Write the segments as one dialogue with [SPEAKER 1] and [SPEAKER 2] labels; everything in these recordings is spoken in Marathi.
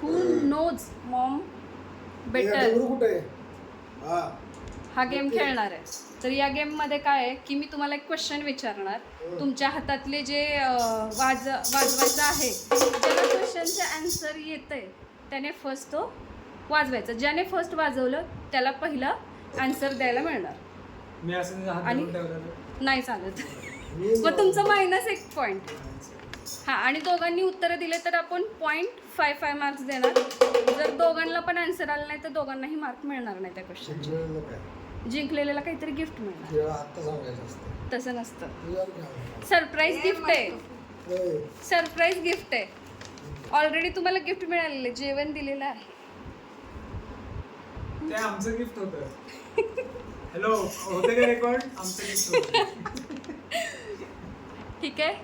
[SPEAKER 1] हू नोज मॉम बेटर हा गेम खेळणार आहे. तर या गेममध्ये काय आहे की मी तुम्हाला एक क्वेश्चन विचारणार. तुमच्या हातातले जे वाजवायचं आहे, ज्याला क्वेश्चनचे आन्सर येतं आहे त्याने फर्स्ट तो वाजवायचा. ज्याने फर्स्ट वाजवलं त्याला पहिला आन्सर द्यायला मिळणार.
[SPEAKER 2] मी असं
[SPEAKER 1] आणि नाही चालत. मग तुमचं -1 पॉईंट. हां, आणि दोघांनी उत्तरं दिले तर आपण 0.55 मार्क्स देणार. जर दोघांना पण आन्सर आला नाही तर दोघांनाही मार्क मिळणार नाही त्या क्वेश्चनचे. जिंकलेल्याला काहीतरी गिफ्ट मिळणार. तसं नसतं. सरप्राईज गिफ्ट आहे. सरप्राईज गिफ्ट आहे. ऑलरेडी तुम्हाला गिफ्ट मिळालेलं आहे, जेवण दिलेलं आहे.
[SPEAKER 2] ते आमचं गिफ्ट होतं. हॅलो, होते का रेकॉर्ड? आमचं गिफ्ट होतं.
[SPEAKER 1] ठीक आहे,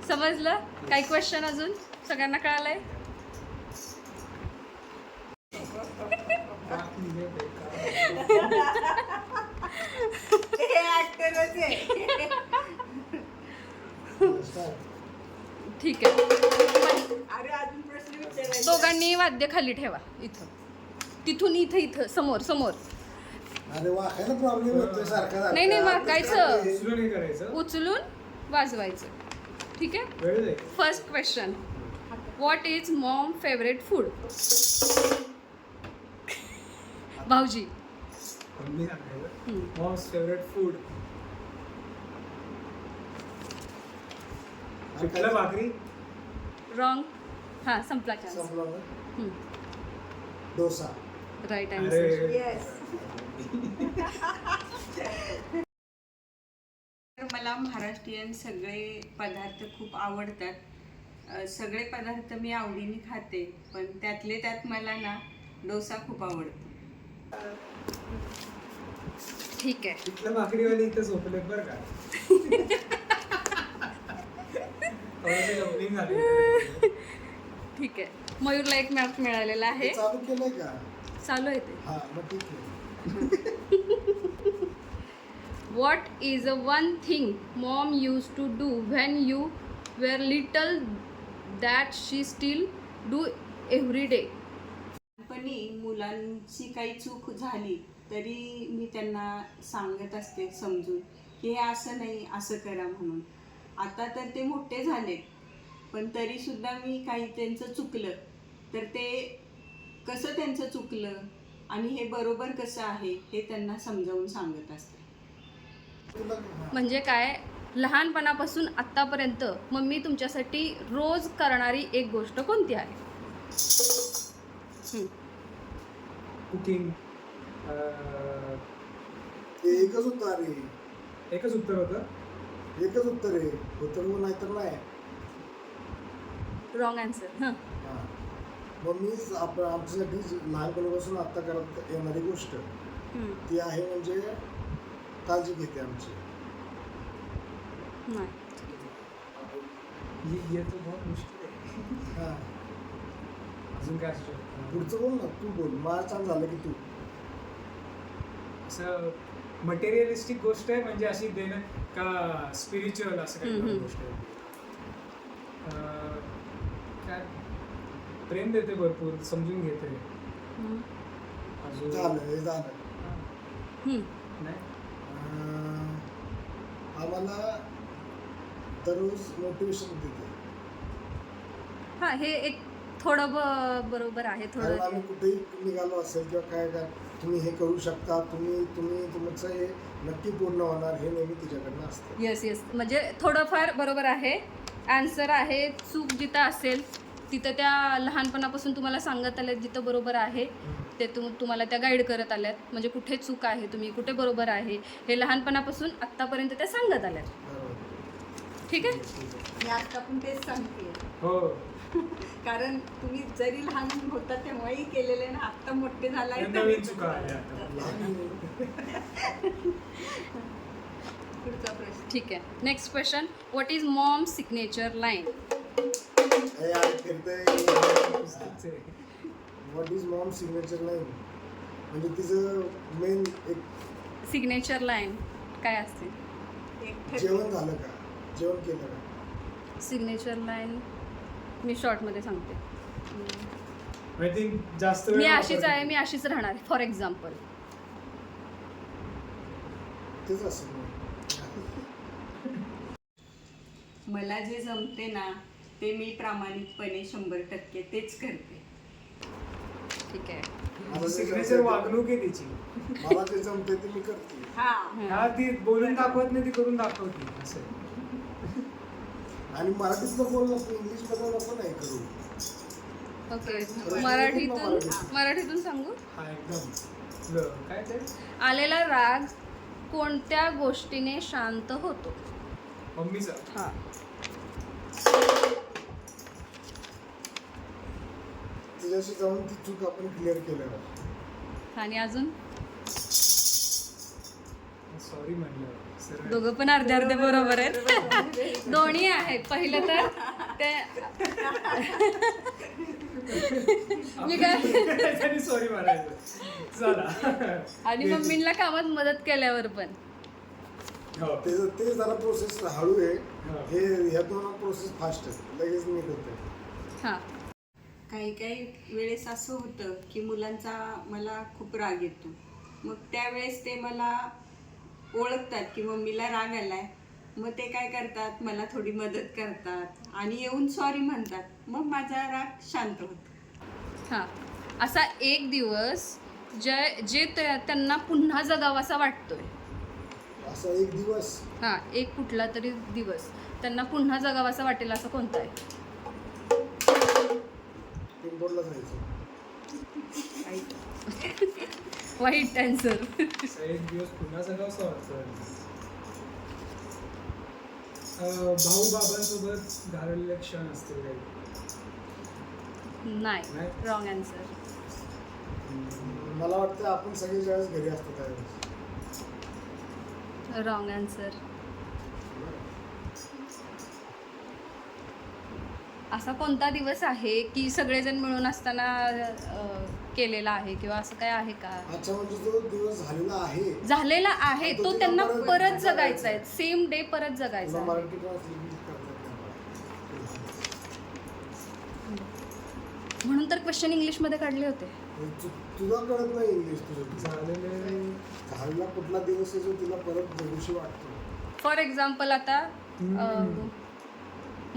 [SPEAKER 1] समजलं? काही क्वेश्चन अजून सगळ्यांना कळालंय? ठीक आहे. दोघांनी वाद्य खाली ठेवा. इथं, तिथून इथं समोर समोर.
[SPEAKER 3] अरे वाकायला प्रॉब्लेम होतोय सारखा.
[SPEAKER 1] नाही वाकायचं,
[SPEAKER 2] उचलून हे करायचं,
[SPEAKER 1] उचलून वाजवायचं. ठीक आहे.
[SPEAKER 2] वेळ जाईल.
[SPEAKER 1] First question, what is Maugham favourite food? भाऊजी.
[SPEAKER 2] मी सांगायचं मॉम्स फेवरेट फूड. पिठलं भाकरी.
[SPEAKER 1] रॉंग. हां, संपला चान्स.
[SPEAKER 3] संपला ना? डोसा.
[SPEAKER 1] Right answer.
[SPEAKER 4] मला महाराष्ट्रीयन सगळे पदार्थ खूप आवडतात. सगळे पदार्थ मी आवडीने खाते, पण त्यातले त्यात मला ना डोसा खूप आवडतो.
[SPEAKER 1] ठीक आहे.
[SPEAKER 2] पिठलं भाकरीवाली इथं झोपले बरं का. थोडंसं जम्पिंग झालं.
[SPEAKER 1] ठीक आहे. मयूरला 1 मार्क मिळालेला आहे.
[SPEAKER 3] हे चालू केलंय का?
[SPEAKER 1] चालू आहे ते.
[SPEAKER 3] हा, मग ठीक आहे.
[SPEAKER 1] What is the one thing mom used to do when you were little that she still do every day?
[SPEAKER 4] पण मुलांची काही चूक झाली तरी मी त्यांना सांगत असते समजून की हे असं नाही, असं करा म्हणून. आता तर ते मोठे झाले, पण तरीसुद्धा मी काही त्यांचं चुकलं तर ते कसं त्यांचं चुकलं आणि हे बरोबर कसं आहे हे त्यांना समजावून सांगत असते.
[SPEAKER 1] म्हणजे काय, लहानपणापासून आत्तापर्यंत मम्मी तुमच्यासाठी रोज करणारी एक गोष्ट कोणती आहे?
[SPEAKER 2] कुकिंग.
[SPEAKER 3] एकच उत्तर आहे.
[SPEAKER 2] एकच उत्तर होतं.
[SPEAKER 3] एकच उत्तर आहे. उत्तर हो नाही तर नाही.
[SPEAKER 1] Wrong answer. हां,
[SPEAKER 3] मम्मीच आमच्यासाठी लहानपणापासून आत्ता करत येणारी गोष्ट ती आहे म्हणजे काळजी घेते आमची.
[SPEAKER 1] नाही.
[SPEAKER 2] ये तो बहुत मुश्किल आहे.
[SPEAKER 3] हा,
[SPEAKER 2] अजून काय असू शकतं?
[SPEAKER 3] पुढचं बोल ना, तू बोल. मला छान झालं की तू.
[SPEAKER 2] असं मटेरियलिस्टिक गोष्ट आहे म्हणजे अशी देणं का स्पिरिच्युअल असं काही गोष्ट आहे? काय प्रेम देते, भरपूर समजून घेते. अजून
[SPEAKER 3] झालं हे झालं.
[SPEAKER 2] नाही.
[SPEAKER 3] आम्हाला दररोज मोटिवेशन देते.
[SPEAKER 1] हां, हे एक थोडं बरोबर आहे.
[SPEAKER 3] कारण
[SPEAKER 1] थोडं
[SPEAKER 3] आम्ही कुठेही निघालो असेल किंवा काय तुम्ही हे करू शकता, तुमचं हे नक्की पूर्ण होणार हे नेहमी तिच्याकडनं असतं.
[SPEAKER 1] येस. म्हणजे थोडंफार बरोबर आहे. आन्सर आहे. चूक जिथं असेल तिथं त्या लहानपणापासून तुम्हाला सांगत आल्यात जिथं बरोबर आहे ते तुम्हाला त्या गाईड करत आल्यात. म्हणजे कुठे चूक आहे, तुम्ही कुठे बरोबर आहे हे लहानपणापासून आत्तापर्यंत त्या सांगत आल्यात. ठीक आहे.
[SPEAKER 4] मी आता पण तेच सांगते.
[SPEAKER 2] हो.
[SPEAKER 4] कारण तुम्ही जरी लहान होता तेव्हाही केलेले ना, आत्ता मोठे झाला
[SPEAKER 2] नवीन चुका आल्या आता.
[SPEAKER 4] पुढचा प्रश्न.
[SPEAKER 1] ठीक आहे. Next question, what is Maugham signature line?
[SPEAKER 3] What is Maugham signature line म्हणजे तिचं मेन एक
[SPEAKER 1] सिग्नेचर लाईन काय असते?
[SPEAKER 3] जेवण झालं का, जेवण केलं का.
[SPEAKER 1] सिग्नेचर लाईन मी शॉर्टमध्ये सांगते.
[SPEAKER 2] आय थिंक जास्त
[SPEAKER 1] मी
[SPEAKER 2] वेळ
[SPEAKER 1] अशीच
[SPEAKER 2] वापरते.
[SPEAKER 1] आहे, मी अशीच राहणार फॉर एक्झाम्पल.
[SPEAKER 3] तेच असेल मग.
[SPEAKER 4] मला जे जमते ना ते मी प्रामाणिकपणे 100% तेच करते.
[SPEAKER 1] ठीक आहे.
[SPEAKER 3] मला जे
[SPEAKER 2] सिग्नेचर
[SPEAKER 3] जमतंय
[SPEAKER 2] वागणूक आहे तिची.
[SPEAKER 3] मला जे जमते ते मी करते.
[SPEAKER 2] हा ती बोलून दाखवत नाही, ती करून दाखवते असं आहे.
[SPEAKER 3] आणि मराठीतलं बोल नको, इंग्लिश मध्ये नको नाही करू.
[SPEAKER 1] ओके, मराठीतून सांगू.
[SPEAKER 2] हा एकदम काय ते
[SPEAKER 1] आलेला राग कोणत्या गोष्टीने शांत होतो?
[SPEAKER 2] मम्मीचा.
[SPEAKER 1] हा.
[SPEAKER 3] तिच्याशी जाऊन ती चूक आपण क्लिअर केल्यावर.
[SPEAKER 1] आणि अजून
[SPEAKER 2] सॉरी म्हणलं सर.
[SPEAKER 1] दोघं पण अर्धे अर्धे बरोबर आहेत. दोन्ही आहेत. पहिलं तर ते मी काय
[SPEAKER 2] सॉरी म्हणायचं चला.
[SPEAKER 1] आणि मम्मींना कामात मदत केल्यावर पण.
[SPEAKER 2] हो.
[SPEAKER 3] ते जरा प्रोसेस हळू आहे.
[SPEAKER 2] हा.
[SPEAKER 3] हे ह्या दोन प्रोसेस फास्ट आहे, लगेच नीट होते.
[SPEAKER 1] हा.
[SPEAKER 4] काही काही वेळेस असं होतं की मुलांचा मला खूप राग येतो. मग त्यावेळेस ते मला ओळखतात की मम्मीला राग आलाय. मग ते काय करतात, मला थोडी मदत करतात आणि येऊन सॉरी म्हणतात. मग माझा राग शांत होतो.
[SPEAKER 1] हा. असा एक दिवस जे त्यांना पुन्हा जगावासा वाटतोय.
[SPEAKER 3] असा एक दिवस
[SPEAKER 1] हा, एक कुठला तरी दिवस त्यांना पुन्हा जगावासा वाटेल असं कोणता आहे?
[SPEAKER 3] पिंपळला जायचं.
[SPEAKER 1] वाईट आन्सर.
[SPEAKER 2] असा एक दिवस पुन्हा जगावंसं वाटतं. भाऊ बाबांसोबत घालवलेले क्षण असतील काही.
[SPEAKER 1] नाही,
[SPEAKER 2] नाही?
[SPEAKER 1] Wrong answer.
[SPEAKER 3] मला वाटतं आपण सगळे ज्यावेळेस घरी असतो त्यावेळेस.
[SPEAKER 1] Wrong answer. असा कोणता दिवस आहे की सगळेजण मिळून असताना केलेला आहे किंवा असं काय आहे का?
[SPEAKER 3] अच्छा, म्हणजे तो दिवस झालेला आहे.
[SPEAKER 1] झालेला आहे, तो त्यांना परत जगायचा आहे. सेम डे परत जगायचा
[SPEAKER 3] तुला
[SPEAKER 1] आहे.
[SPEAKER 3] मराठी ट्रान्सलेट करतात
[SPEAKER 1] म्हणून तर क्वेश्चन इंग्लिशमध्ये काढले होते.
[SPEAKER 3] तुला कळत नाही इंग्लिश. तुझं
[SPEAKER 2] झालेले
[SPEAKER 3] झालेला कुठला दिवस आहे जो तुला परत जगूशी वाटतो.
[SPEAKER 1] फॉर एक्झाम्पल आता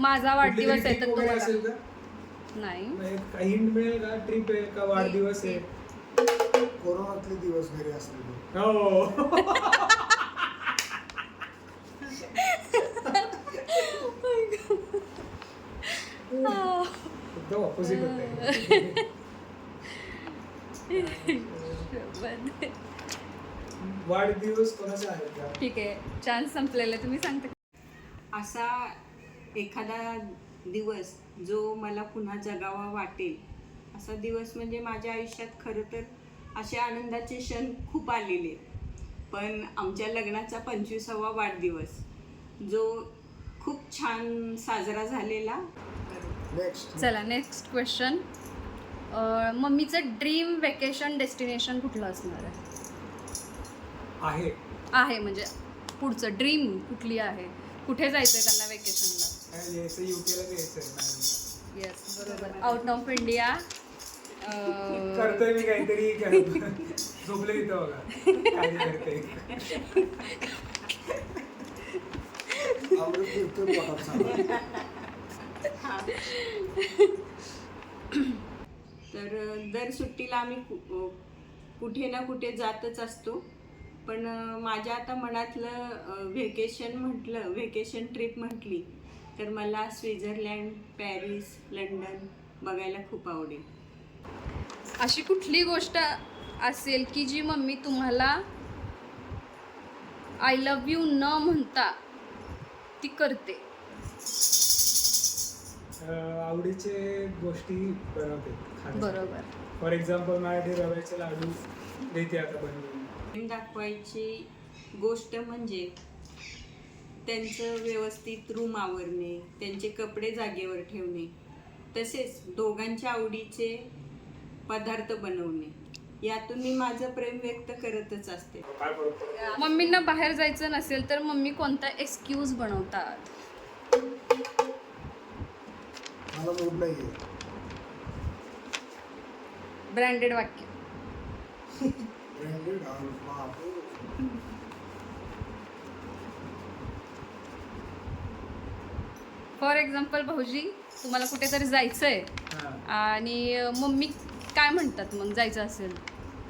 [SPEAKER 1] माझा वाढदिवस आहे तर
[SPEAKER 2] वगैरे
[SPEAKER 1] तुम्हाला
[SPEAKER 2] असेल का?
[SPEAKER 1] नाही.
[SPEAKER 2] काही हिंट मिळेल का? ट्रिप आहे का वाढदिवस आहे?
[SPEAKER 3] कोरोनातले दिवस घरी असलेले.
[SPEAKER 2] हो. एकदम ऑपोजिट होते. वाढदिवस कोणाचे आहेत का?
[SPEAKER 1] ठीक आहे, चान्स संपलेला. तुम्ही सांगता.
[SPEAKER 4] असा एखादा दिवस जो मला पुन्हा जगावा वाटेल असा दिवस म्हणजे माझ्या आयुष्यात खरं तर असे आनंदाचे क्षण खूप आलेले. पण आमच्या लग्नाचा 25वा वाढदिवस जो खूप छान साजरा झालेला.
[SPEAKER 3] नेक्स्ट.
[SPEAKER 1] चला, नेक्स्ट क्वेश्चन. मम्मीचं ड्रीम वेकेशन डेस्टिनेशन कुठलं असणार आहे?
[SPEAKER 2] आहे.
[SPEAKER 1] आहे म्हणजे पुढचं ड्रीम कुठली आहे? कुठे जायचंय त्यांना वेकेशनला?
[SPEAKER 2] काय यायचं? युकेला यायचं.
[SPEAKER 1] येस, बरोबर. Out of India.
[SPEAKER 2] करतोय मी काहीतरी. झोपले इथं बघा काय करते.
[SPEAKER 3] अमृत फिरतोय पोटात सांगा.
[SPEAKER 4] तर दर सुट्टीला आम्ही कुठे ना कुठे जातच असतो. पण माझ्या आता मनातलं व्हेकेशन ट्रिप म्हटली तर मला स्वित्झर्लंड, पॅरिस, लंडन बघायला खूप आवडेल.
[SPEAKER 1] अशी कुठली गोष्ट असेल की जी मम्मी तुम्हाला आय लव्ह यू न म्हणता ती करते?
[SPEAKER 2] आवडीचे गोष्टी बनवते.
[SPEAKER 1] बरोबर.
[SPEAKER 2] फॉर एक्झाम्पल माझ्यासाठी रव्याचे लाडू देते आता बनवून.
[SPEAKER 4] दाखवायची गोष्ट म्हणजे त्यांचं व्यवस्थित रूम आवरणे, त्यांचे कपडे जागेवर ठेवणे, तसेच दोघांच्या आवडीचे पदार्थ बनवणे. यातून मी माझं प्रेम व्यक्त करतच असते.
[SPEAKER 1] मम्मींना बाहेर जायचं नसेल तर मम्मी कोणता एक्सक्यूज बनवतात?
[SPEAKER 3] मला मूड नाहीये.
[SPEAKER 1] ब्रँडेड वाक्य.
[SPEAKER 3] ब्रँडेड बापरे.
[SPEAKER 1] फॉर एक्झाम्पल भाऊजी तुम्हाला कुठेतरी जायचंय
[SPEAKER 2] हा.
[SPEAKER 1] आणि मम्मी काय म्हणतात मग जायचं असेल,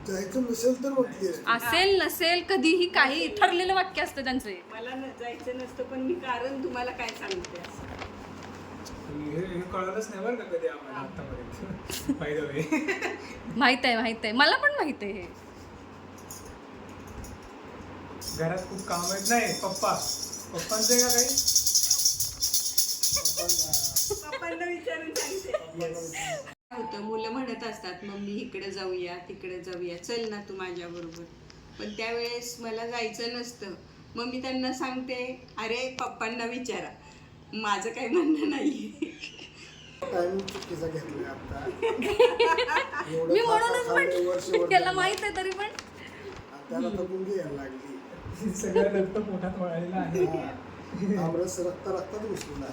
[SPEAKER 3] जायचं नसेल तर म्हटली
[SPEAKER 1] असेल नसेल कधीही काही ठरलेलं वाक्य असतं त्यांचं.
[SPEAKER 4] मला जायचं नसतं पण मी कारण तुम्हाला काय सांगते असं.
[SPEAKER 2] हे कळलंच नाही बरं का कधी आम्हाला आतापर्यंत. By the way.
[SPEAKER 1] माहित आहे मला पण माहित आहे हे.
[SPEAKER 2] घरात खूप काम आहेत. नाही पप्पांचं आहे का काही?
[SPEAKER 4] पप्पांना विचारून सांगते. काय होतं, मुलं म्हणत असतात मम्मी इकडे जाऊया तिकडे जाऊया, चल ना तू माझ्या बरोबर. पण त्यावेळेस मला जायचं नसतं. मग मी त्यांना सांगते अरे पप्पांना विचारा, माझं काही म्हणणं नाही.
[SPEAKER 3] टाइम चुकीचा घेतलाय आता.
[SPEAKER 1] मी म्हणूनच म्हटलं त्याला माहित आहे तरी पण.
[SPEAKER 3] त्याला तर गुंगी यायला लागली.
[SPEAKER 2] सगळं रक्त पोटात वळालेलं आहे.
[SPEAKER 3] आमरस रक्तात घुसलेला.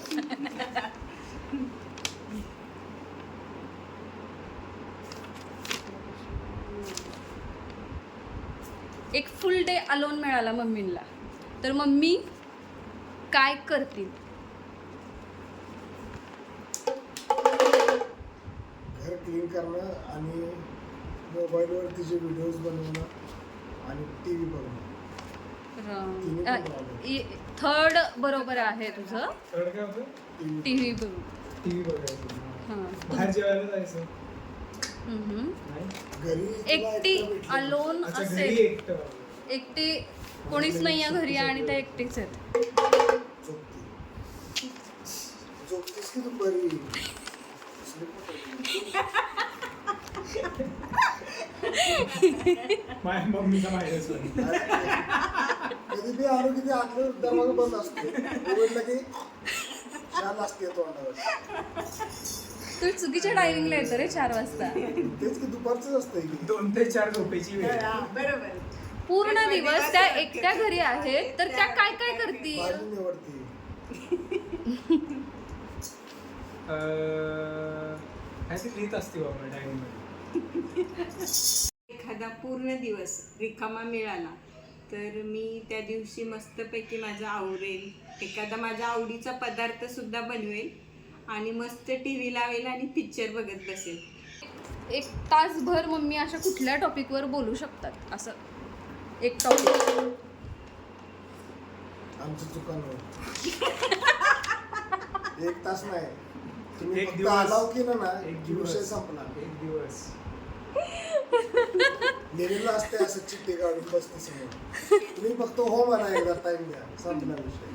[SPEAKER 1] एक फुल डे अलोन मिळाला मम्मींना, तर मम्मी काय करतील?
[SPEAKER 3] घर क्लीन करणं आणि मोबाईलवर तिचे व्हिडिओज बनवणं आणि टी व्ही बघणं.
[SPEAKER 1] थर्ड बरोबर आहे तुझं.
[SPEAKER 2] थर्ड काय होतं?
[SPEAKER 1] टीव्ही बघू.
[SPEAKER 2] टीव्ही बघायचं.
[SPEAKER 1] हां.
[SPEAKER 2] बाहेर जेवायला जायचं.
[SPEAKER 1] हम्म.
[SPEAKER 2] नाही.
[SPEAKER 3] घरी तुला
[SPEAKER 1] एकटी
[SPEAKER 3] एकटं भेटलं.
[SPEAKER 1] अलोन
[SPEAKER 2] अच्छा, घरी
[SPEAKER 1] असेल,
[SPEAKER 2] एकटं.
[SPEAKER 1] एकटी कोणीच नाही आहे घरी आणि त्या एकटीच आहेत.
[SPEAKER 3] झोपती. झोपतीस की दुपारी?
[SPEAKER 2] माझ्या मम्मीचा माहितीच नाही.
[SPEAKER 3] कधी बी आलो की ते आतलं दरवाजा बंद असतो. उघडलं की शाल असते तोंडावर.
[SPEAKER 1] तू चुकीच्या टायमिंगला येतो रे 4 वाजता.
[SPEAKER 3] तेच की दुपारच असतंय की.
[SPEAKER 2] 2 ते 4 झोपेची वेळ.
[SPEAKER 4] बरोबर.
[SPEAKER 1] पूर्ण दिवस त्या एकट्या घरी आहेत, तर त्या काय काय करतील?
[SPEAKER 3] भाजी निवडती.
[SPEAKER 2] काहीतरी लिहित असते बाबा डायरीमध्ये.
[SPEAKER 4] एखादा पूर्ण दिवस रिकामा मिळाला तर मी त्या दिवशी मस्तपैकी माझं आवरेल, एखादा माझ्या आवडीचा पदार्थ सुद्धा बनवेल आणि मस्त टी व्ही लावेल आणि पिक्चर बघत बसेल.
[SPEAKER 1] 1 तासभर मम्मी अशा कुठल्या टॉपिकवर बोलू शकतात? असं एक टॉपिक.
[SPEAKER 3] आमच्या दुकानावर 1 तास नाही. तुम्ही
[SPEAKER 2] एक
[SPEAKER 3] फक्त
[SPEAKER 2] दिवस.
[SPEAKER 3] आलाव केलं ना
[SPEAKER 2] एक
[SPEAKER 3] की विषय
[SPEAKER 2] दिवस.
[SPEAKER 3] संपला.
[SPEAKER 2] एक दिवस.
[SPEAKER 3] लिहिलेलं असते असं चिठ्ठी काढून बसते समोर. तुम्ही फक्त हो म्हणा, एकदा टाइम द्या, संपला विषय.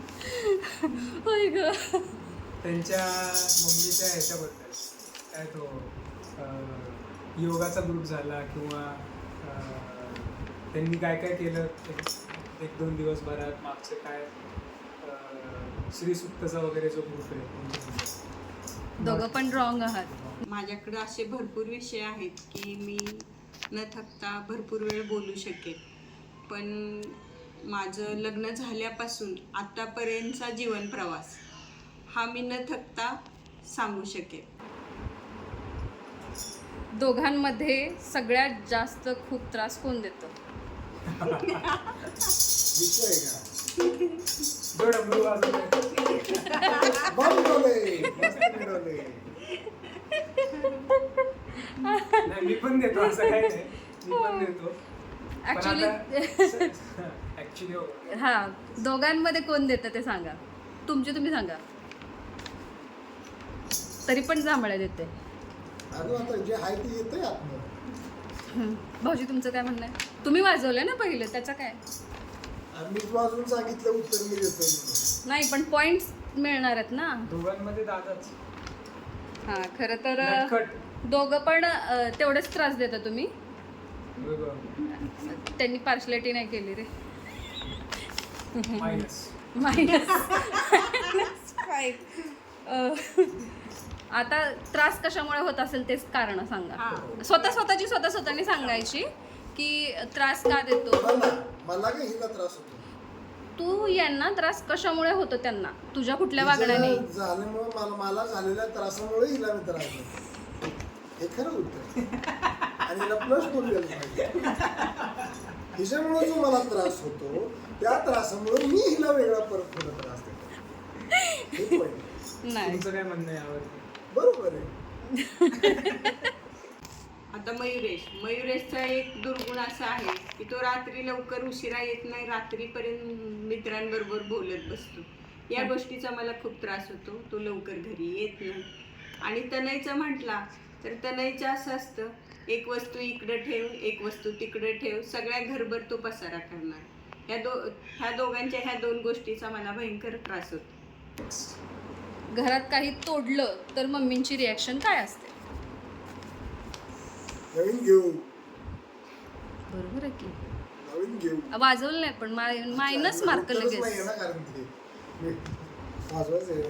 [SPEAKER 1] होय ग.
[SPEAKER 2] त्यांच्या मम्मीच्या ह्याच्याबद्दल काय तो योगाचा ग्रुप झाला किंवा त्यांनी काय काय केलं 1-2 दिवसभरात मागचे काय श्रीसुक्तचा वगैरे जो ग्रुप आहे.
[SPEAKER 1] दोघं पण रॉंग आहात.
[SPEAKER 4] माझ्याकडे असे भरपूर विषय आहेत की मी न थकता भरपूर वेळ बोलू शकेल. पण माझं लग्न झाल्यापासून आतापर्यंतचा जीवन प्रवास हा मी न थकता सांगू शकेल.
[SPEAKER 1] दोघांमध्ये सगळ्यात जास्त खूप त्रास कोण देतं?
[SPEAKER 3] विषय का
[SPEAKER 2] जो डमरू वाजवतोय.
[SPEAKER 3] बंद डोले, मस्त मिळवले.
[SPEAKER 2] नाही, मी पण देतो असं काही नाही. मी पण देतो. ऍक्च्युली
[SPEAKER 1] हा, दोघांमध्ये कोण देतं ते सांगा. तुम्ही सांगा. तरी पण जांभळ्या देते.
[SPEAKER 3] अगं आता जे आहे ते येतंय आतनं.
[SPEAKER 1] भाऊजी तुमचं काय म्हणणं आहे? तुम्ही वाजवलं ना पहिलं, त्याचं काय?
[SPEAKER 3] आणि मी वाजून सांगितलं उत्तर मी देतोय म्हणून.
[SPEAKER 1] नाही पण पॉइंट्स मिळणार आहेत ना.
[SPEAKER 2] दोघांमध्ये दादाच
[SPEAKER 1] हा, खरं तर
[SPEAKER 2] नटखट.
[SPEAKER 1] दोघं पण तेवढेच त्रास देता तुम्ही.
[SPEAKER 2] बरोबर.
[SPEAKER 1] त्यांनी पार्शलिटी नाही केली रे.
[SPEAKER 2] मायनस.
[SPEAKER 1] आता त्रास कशामुळे होत असेल तेच कारण सांगा.
[SPEAKER 4] हा.
[SPEAKER 1] स्वतःनी सांगायची की त्रास का देतो
[SPEAKER 3] मला काय हिला त्रास होतो.
[SPEAKER 1] तू. यांना त्रास कशामुळे होतो त्यांना? तुझ्या कुठल्या
[SPEAKER 3] हिचं
[SPEAKER 1] वागण्याने?
[SPEAKER 3] झाल्यामुळे मला झालेल्या त्रासामुळे हिला मी त्रास होतो. हे खरं उत्तर. आणि लपणच बोललेलं पाहिजे. हिच्यामुळे जो मला त्रास होतो त्या त्रासामुळे मी हिला वेगळा परत थोडा त्रास देतो. हे point.
[SPEAKER 1] नाही
[SPEAKER 2] तुमचं काय म्हणणं आहे यावर?
[SPEAKER 3] बरोबर आहे.
[SPEAKER 4] आता मयुरेशचा एक दुर्गुण असा आहे की तो रात्री लवकर उशिरा येत नाही, रात्रीपर्यंत मित्रांबरोबर बोलत बसतो. या गोष्टीचा मला खूप त्रास होतो. तो लवकर घरी येत नाही. आणि तनयचं म्हटला तर तनयचं असं असतं, एक वस्तू इकडं ठेव, एक वस्तू तिकडं ठेव, सगळ्या घरभर तो पसारा करणार. ह्या दोघांच्या ह्या दोन गोष्टीचा मला भयंकर त्रास होतो.
[SPEAKER 1] घरात काही तोडलं तर मम्मींची रिॲक्शन काय असते?
[SPEAKER 3] नवीन घेऊ,
[SPEAKER 1] बरोबर आहे की
[SPEAKER 3] नवीन घेऊ.
[SPEAKER 1] वाजवलं नाही पण मायनस मार्क
[SPEAKER 3] उत्तरच
[SPEAKER 1] लगेच.
[SPEAKER 3] नाहीये ना, कारण ते वाजवायचं आहे.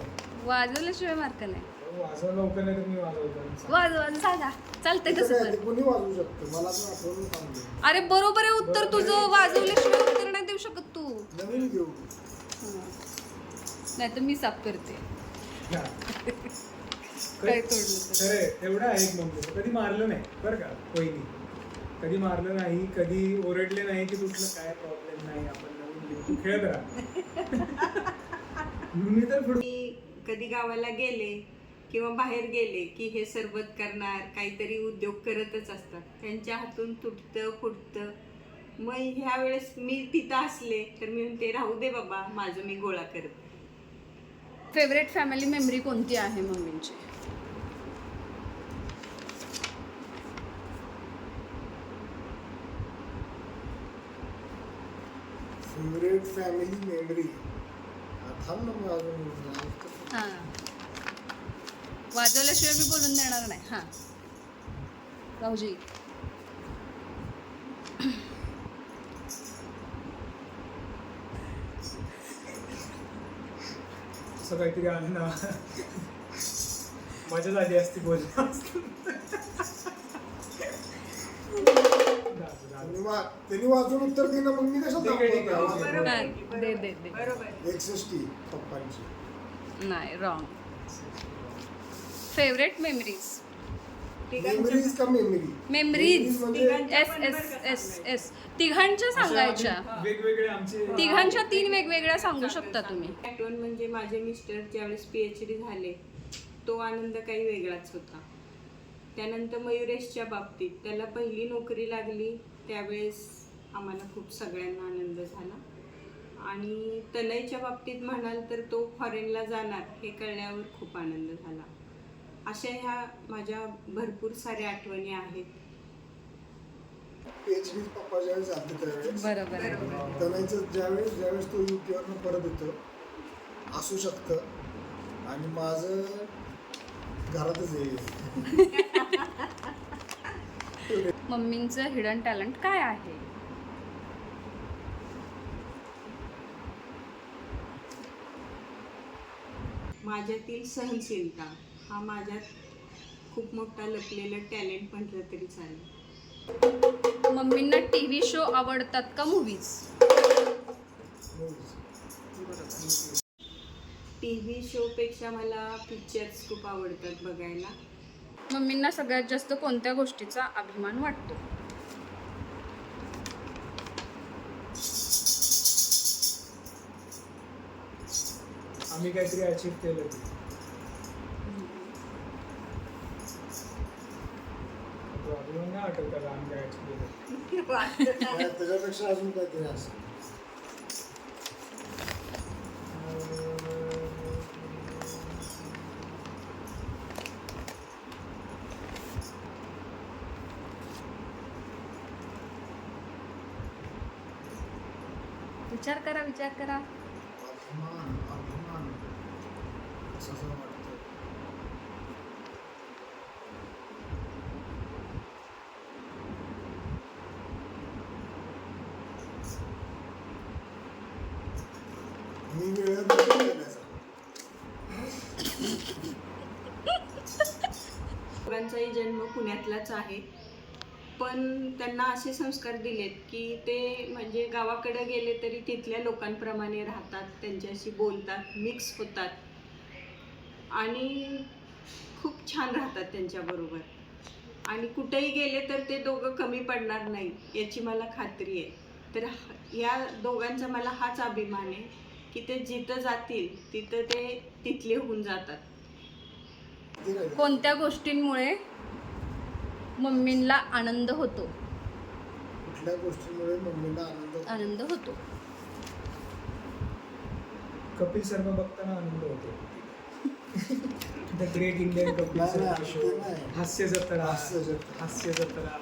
[SPEAKER 1] वाजवल्याशिवाय मार्क नाही.
[SPEAKER 2] वाजवा लवकर नाही तर मी वाजवतो.
[SPEAKER 1] वाजवा सांगा चालतंय
[SPEAKER 3] इथं
[SPEAKER 1] कसं
[SPEAKER 3] काय, ते
[SPEAKER 1] पण.
[SPEAKER 3] कोणी वाजवू शकतं, मला पण आठवण सांगते.
[SPEAKER 1] अरे बरोबर आहे उत्तर तुझं. वाजवल्याशिवाय उत्तर नाही देऊ शकत तू.
[SPEAKER 3] नवीन घेऊ.
[SPEAKER 1] नाही तर मी साफ करते.
[SPEAKER 2] हा.
[SPEAKER 1] काय तोडलं तर.
[SPEAKER 2] खरे एवढं आहे एक नंबर. कधी मारलं नाही बरं का कोणी, कधी मारलं नाही, कधी ओरडले नाही की तुझं काय प्रॉब्लेम नाही, आपण नवीन घेऊ, तू खेळत राहा. मी तर पुढे
[SPEAKER 4] मी कधी गावाला गेले किंवा बाहेर गेले की हे सरबत करणार, काहीतरी उद्योग करतच असतात. त्यांच्या हातून तुटतं फुटतं. मग ह्या वेळेस मी तिथं असले तर मी म्हणते राहू दे बाबा, माझं मी गोळा करते.
[SPEAKER 1] फेवरेट फॅमिली मेमरी कोणती आहे मम्मींची?
[SPEAKER 3] Favourite family memory. थांब ना, मी अजून
[SPEAKER 1] हां वाजवल्याशिवाय मी बोलून देणार नाही. हां राहुजी.
[SPEAKER 2] असं काहीतरी आलं ना मजा झाली असती बोलणं.
[SPEAKER 3] त्यांनी वाजून उत्तर दिलं, मग मी कसं
[SPEAKER 2] ठीक आहे, ठीक आहे.
[SPEAKER 3] दाखवतो?
[SPEAKER 4] बरोबर आहे
[SPEAKER 1] हां,
[SPEAKER 4] की,
[SPEAKER 1] दे,
[SPEAKER 4] बरोबर.
[SPEAKER 1] दे, दे.
[SPEAKER 4] बरोबर आहे.
[SPEAKER 3] 61 पप्पांची.
[SPEAKER 1] नाही रॉंग. Favourite memories.
[SPEAKER 3] मेमरीज का मेमरी?
[SPEAKER 1] मेमरीज
[SPEAKER 3] म्हणजे
[SPEAKER 1] एस एस एस एस तिघांच्या सांगायच्या.
[SPEAKER 2] वेगवेगळे आमचे
[SPEAKER 1] तिघांच्या 3 वेगवेगळ्या सांगू शकता तुम्ही.
[SPEAKER 4] आठवण म्हणजे माझे मिस्टर ज्यावेळेस PhD झाले तो आनंद काही वेगळाच होता. त्यानंतर मयुरेशच्या बाबतीत त्याला पहिली नोकरी लागली त्यावेळेस आम्हाला खूप सगळ्यांना आनंद झाला. आणि तनयच्या बाबतीत म्हणाल तर तो फॉरेनला जाणार हे कळल्यावर खूप आनंद झाला. अशा ह्या माझ्या भरपूर साऱ्या आठवणी आहेत.
[SPEAKER 3] PhD पप्पा ज्यावेळेस जाते त्यावेळेस,
[SPEAKER 1] बरोबर आहे.
[SPEAKER 3] तनयचं ज्यावेळेस तो UPवरनं परत येतो असू शकतं, आणि माझं घरातच आहे.
[SPEAKER 1] मम्मींचं हिडन टॅलेंट काय आहे?
[SPEAKER 4] माझ्यातील सहनशीलता हा माझ्यात खूप मोठा लपलेलं टॅलेंट म्हटलं तरी चालेल.
[SPEAKER 1] मम्मींना TV शो आवडतात का मूवीज?
[SPEAKER 4] TV शोपेक्षा मला पिक्चर्स खूप आवडतात बघायला.
[SPEAKER 1] मम्मींना सगळ्यात जास्त कोणत्या गोष्टीचा अभिमान वाटतो?
[SPEAKER 2] आम्ही काहीतरी अचीव केलं ते. तो अभिमान नाही वाटत का आम्ही काय अचीव केलं.
[SPEAKER 3] त्याच्यापेक्षा अजून काहीतरी असं.
[SPEAKER 1] विचार करा विचार करा.
[SPEAKER 3] अभिमान असं असं वाटतं. मी वेळेत बदल केल्याचा.
[SPEAKER 4] दोघांचाही जन्म पुण्यातलाच आहे, पण त्यांना असे संस्कार दिलेत की ते म्हणजे गावाकडे गेले तरी तिथल्या लोकांप्रमाणे राहतात, त्यांच्याशी बोलतात, मिक्स होतात आणि खूप छान राहतात त्यांच्याबरोबर. आणि कुठेही गेले तर ते दोघं कमी पडणार नाही याची मला खात्री आहे. तर या दोघांचा मला हाच अभिमान आहे की ते जिथं जातील तिथं ते तिथले होऊन जातात.
[SPEAKER 1] कोणत्या गोष्टींमुळे मम्मींना आनंद होतो?
[SPEAKER 3] कुठल्या गोष्टीमुळे मम्मीला
[SPEAKER 1] आनंद होतो.
[SPEAKER 2] कपिल शर्मा बघताना आनंद होतो. द ग्रेट इंडियन कपिल
[SPEAKER 3] नाही,
[SPEAKER 2] शर्मा
[SPEAKER 3] नाही,
[SPEAKER 2] शो,
[SPEAKER 3] ते नाही.
[SPEAKER 2] हास्य जत्रा,
[SPEAKER 3] हास्य जत्रा.
[SPEAKER 2] हास्य जत्रा,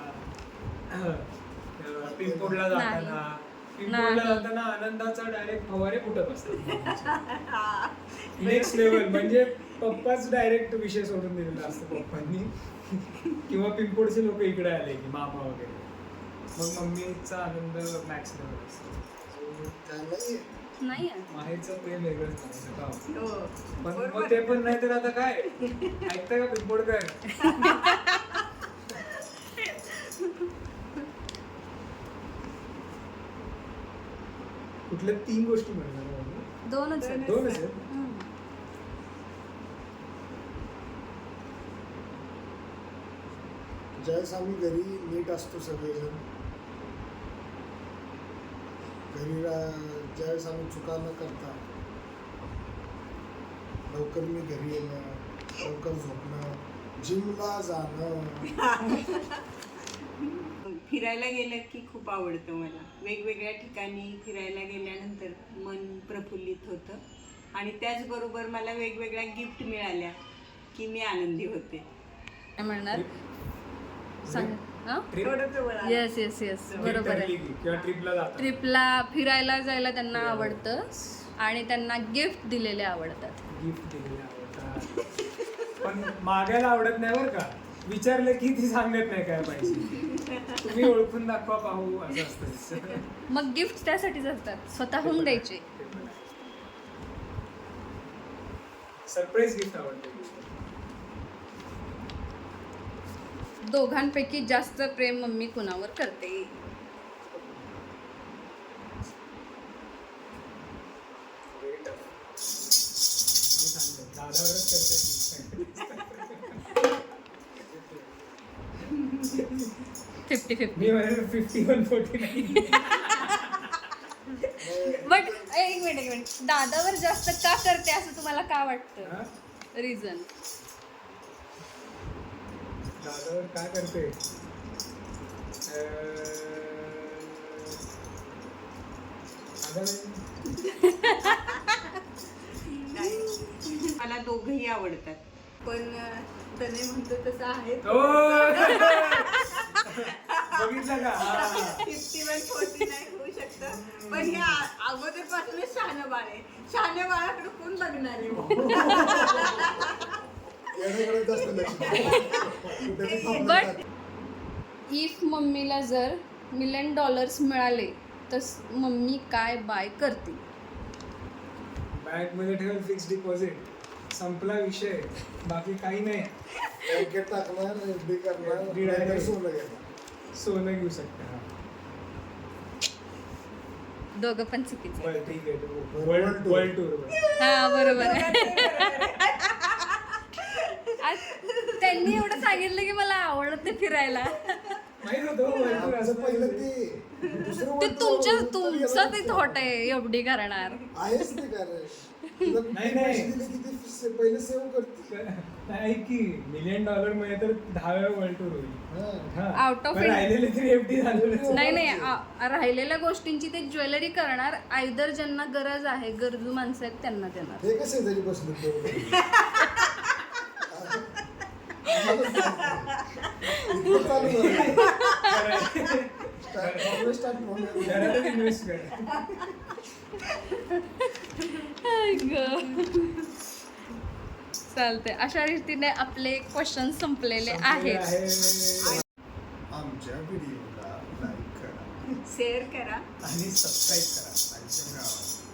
[SPEAKER 2] पिंपोडला जाताना
[SPEAKER 1] नाही.
[SPEAKER 2] पिंपोडला जाताना आनंदाचा डायरेक्ट फवारे फुटत असतात. नेक्स्ट लेवल म्हणजे पप्पाच डायरेक्ट विषय सोडून दिलेला असतो पप्पांनी. किंवा पिंपोडचे लोक इकडे आले की मामा वगैरे, मग मम्मीचा आनंद मॅक्स लेवल असतो.
[SPEAKER 3] त्यालाही
[SPEAKER 1] नाही आहे.
[SPEAKER 2] माहेरचं प्रेम वेगळंच म्हणायचं का.
[SPEAKER 4] हो,
[SPEAKER 2] पण
[SPEAKER 4] बरोबर.
[SPEAKER 2] मग ते पण नाही तर आता काय ऐकताय का पिंपोडकर? कुठल्या 3 गोष्टी म्हणणार?
[SPEAKER 1] दोनच आहेत.
[SPEAKER 2] दोनच आहेत.
[SPEAKER 1] हम्म.
[SPEAKER 3] ज्यावेळेस आम्ही घरी नीट असतो सगळेजण, घरी ज्यावेळेस आम्ही चुका न करता लवकर मी घरी येणं, लवकर झोपणं, जिमला जाणं.
[SPEAKER 4] फिरायला गेलं की खूप आवडतं मला. वेगवेगळ्या ठिकाणी फिरायला गेल्यानंतर मन प्रफुल्लित होतं आणि त्याचबरोबर मला वेगवेगळ्या गिफ्ट मिळाल्या की मी आनंदी होते.
[SPEAKER 1] काय म्हणणार? सांग.
[SPEAKER 2] ट्रिप
[SPEAKER 1] येस येस येस, बरोबर आहे.
[SPEAKER 2] ठरली की किंवा ट्रिपला जातात.
[SPEAKER 1] ट्रिपला फिरायला जायला त्यांना आवडतं आणि त्यांना गिफ्ट दिलेले आवडतात.
[SPEAKER 2] गिफ्ट दिलेले आवडतात. पण मागायला आवडत नाही बरं का. विचारलं की ती सांगत नाही काय पाहिजे. तुम्ही ओळखून दाखवा पाहू असं असतं.
[SPEAKER 1] मग गिफ्ट त्यासाठीच असतात, स्वतःहून द्यायचे.
[SPEAKER 2] सरप्राईज गिफ्ट आवडतं.
[SPEAKER 1] दोघांपैकी जास्त प्रेम मम्मी कुणावर करते?
[SPEAKER 2] Very tough. मी सांगतो दादावरच करते ती.
[SPEAKER 1] 50-50.
[SPEAKER 2] मी म्हणेन 51-49.
[SPEAKER 1] बट एक मिनिट, दादावर जास्त का करते असं तुम्हाला का वाटतं?
[SPEAKER 2] हा?
[SPEAKER 1] रिझन?
[SPEAKER 2] दादावर काय करते?
[SPEAKER 4] मला दोघंही आवडतात पण तने म्हणतो तसं आहे
[SPEAKER 2] ओ! बघितलं का? हा.
[SPEAKER 4] 51-49 होऊ शकतं पण हे अगोदरपासूनच शहाणं बाळ आहे. शहाण्या बाळाकडे कोण बघणार आहे?
[SPEAKER 3] येण्याकडे जास्त लक्ष कुठेतरी थांबलं
[SPEAKER 1] बट
[SPEAKER 3] जातं.
[SPEAKER 1] इफ मम्मीला जर $1 million मिळाले तर मम्मी काय बाय करते?
[SPEAKER 2] बँक मध्ये ठेवून फिक्स डिपॉझिट, संपला विषय. बाकी काही नाही.
[SPEAKER 3] बँकेत टाकणार, FD करणार,
[SPEAKER 2] FD direct.
[SPEAKER 3] नाहीतर सोनं घेणार.
[SPEAKER 2] सोनं घेऊ शकता.
[SPEAKER 1] दोघं पण चुकीचं.
[SPEAKER 2] बरं, ठीक आहे.
[SPEAKER 3] World
[SPEAKER 2] world
[SPEAKER 3] tour.
[SPEAKER 2] टूर.
[SPEAKER 1] हा बरोबर आहे. आज त्यांनी एवढं सांगितलं की मला आवडते फिरायला.
[SPEAKER 2] माहित होतं वर्ल्ड टूर
[SPEAKER 3] असं
[SPEAKER 2] असं
[SPEAKER 3] पहिलं
[SPEAKER 2] पहिलं
[SPEAKER 3] ते दुसरं
[SPEAKER 1] ते
[SPEAKER 3] world tour
[SPEAKER 1] तुमचं ते थॉट आहे एवढी करणार.
[SPEAKER 3] आहेच ते कारण तुला
[SPEAKER 2] नाही,
[SPEAKER 3] किती
[SPEAKER 2] नाही.
[SPEAKER 3] पैसे दिले की ते पहिले सेव्ह करते.
[SPEAKER 2] नाही की $1 million मध्ये तर 10 वेळा वर्ल्ड टूर होईल.
[SPEAKER 3] हा.
[SPEAKER 1] Out of
[SPEAKER 2] पण
[SPEAKER 1] India.
[SPEAKER 2] राहिलेले तरी एफडी झालेले.
[SPEAKER 1] नाही राहिलेल्या गोष्टींची ते ज्वेलरी करणार. आयदर ज्यांना गरज आहे, गरजू माणसं आहेत त्यांना देणार.
[SPEAKER 3] हे कसं जरी बसलं
[SPEAKER 2] घरातच इन्व्हेस्ट कर.
[SPEAKER 1] चालते. अशा रीतीने आपले क्वेश्चन संपलेले आहेत.
[SPEAKER 3] आमच्या व्हिडिओला लाईक करा,
[SPEAKER 4] शेअर करा
[SPEAKER 2] आणि सबस्क्राईब करा.
[SPEAKER 3] आमच्या गावात